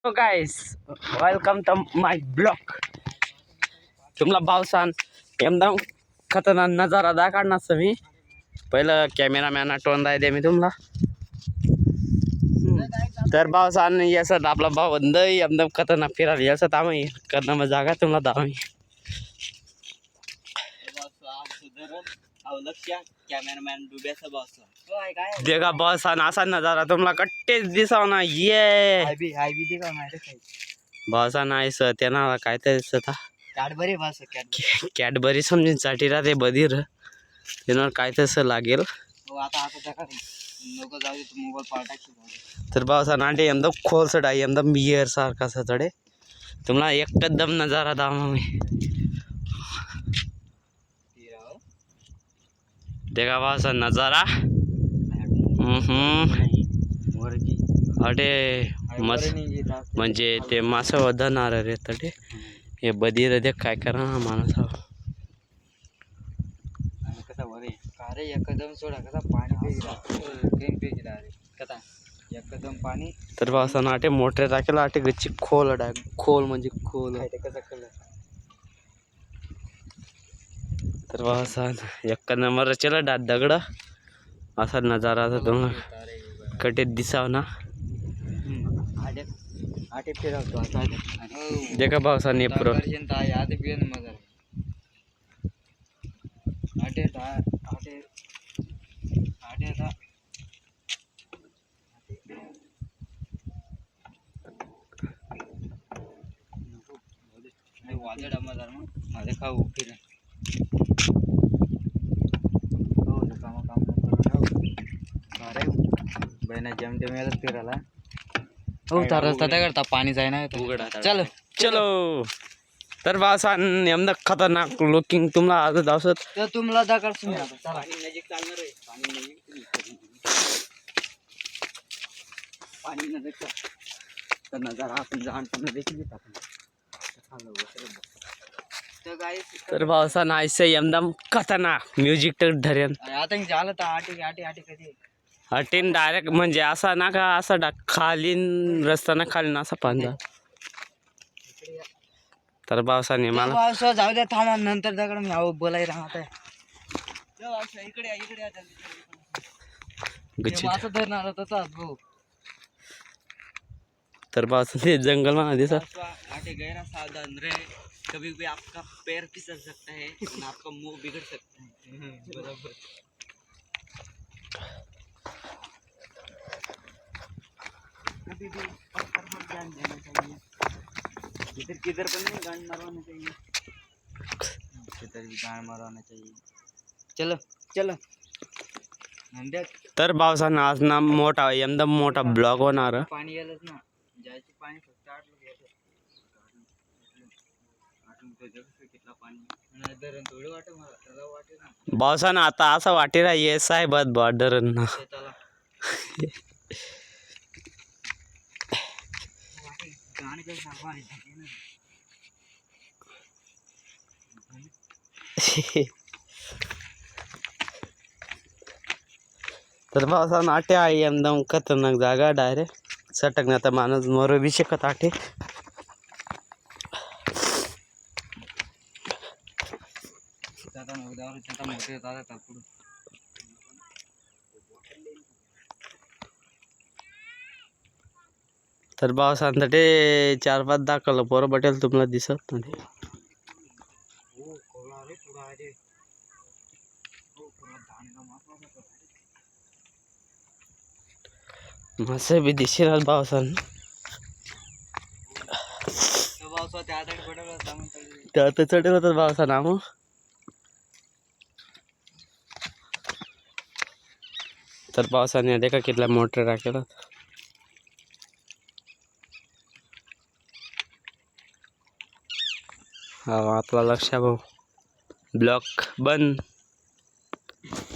So guys, welcome to my blog. तुम्हाला पावसान एकदम खतरनाक नजारा दाखवणार मी. पहिलं कॅमेरामॅन आठवण राहते मी तुम्हाला. तर पावसान यासत आपला भाऊ बंद एकदम खतरनाक फिरायला यासत आम्ही करणं जागा तुम्हाला दावी. कॅमेरामॅन डुब्याचा बॉस देखा पावसान असा नजारा तुम्हाला कट्टेच दिसाव ना. ये पावसान आहेस त्यांना काय तर कॅडबरी बस कॅडबरी समजूनसाठी राहते बधीर त्यांना काय तसं लागेल. आता नको जाऊ दे तू मोबाईल पार्टाची. तर पावसान आंटे एकदम खोलसट आहे एकदम बियर सारखा सतडे तुम्हाला एकदम नजारा दावा मी. देखा पावसा नजारा अटे मस्त म्हणजे ते मासा वधणार रे तटे हे बधीर देख काय करा माणूस कसा वरे अरे एकदम सोडा कसा पाणी पेजला अरे कसा एकदम पाणी. तर पावसा आटे मोठे टाकेला आटे गच्ची खोल खोल म्हणजे खोल कसा कलर. तर पावसा एक नंबर चला दगड असा नजारा आता तुम्हाला कटे दिसाव ना. आटे फिरवतो आता देखा पावसा नेप्रो आटे बियन मजा आटे आटे आटे आता वाजड मजार मग माझे खाऊ फिर बहिणा जमते मेलच फिरायला. हो तर रस्ता त्या करता पाणी जाय ना उघडा चल चलो. तर पावसान एकदम खतरनाक लुकिंग तुम्हाला आज असत तर तुम्हाला दाखल पाणी नजीक चालणार आहे. पाणी नजीक तर नजारा आपण जाणताना देखील तर पावसान आयसे एकदम खतरनाक म्युझिक तर धरेन आता झालं तर आटे आटे आटे कधी हटीन डायरेक्ट म्हणजे असा ना का असा खालीन रस्ताना खालीन असा पांजा. तर पावसाने मला पाऊस जाऊ द्या थांबा नंतर दगड मी बोलाय राहत आहे इकडे इकडे गच्ची असं धरणार तसाच भाऊ. तर पावसाने जंगल में दिसा आटे गहरा सावधान रहे कभी भी आपका पैर फिसल सकता है और आपका मुंह बिगड़ सकता है. बराबर कभी भी पत्थर पर ध्यान देना चाहिए. इधर किधर पर नहीं गांड मारवाना चाहिए. किधर भी गांड मारवाना चाहिए. चलो चलो नंद्या. तर पावसानं आज ना मोठा एकदम मोठा ब्लॉग होणार. पाणी येलच ना जायचं पाणी फक्त आटलं घ्यायचं कितला पाणी नाही धरण थोडं वाटत मला त्याला वाटेल ना. पावसानं आता असं वाटेला ये साहेब बॉर्डर ना चला गाणी काही सांगवायची तर पावसानं आटे आहे एकदम खतरनाक जागा डायरेक्ट सटकणे आता माणूस मरू बी शकत आटे. तर पावसानं ते 4-5 दाखवलं पोरं बटेल तुम्हाला दिसत नाही. मासे बी दिसेल पावसानं त्या चढेल होतं पावसानं मग. तर पावसाने देखा कितल्या मोटर राखेल. हा आपला लक्ष भाऊ ब्लॉक बंद.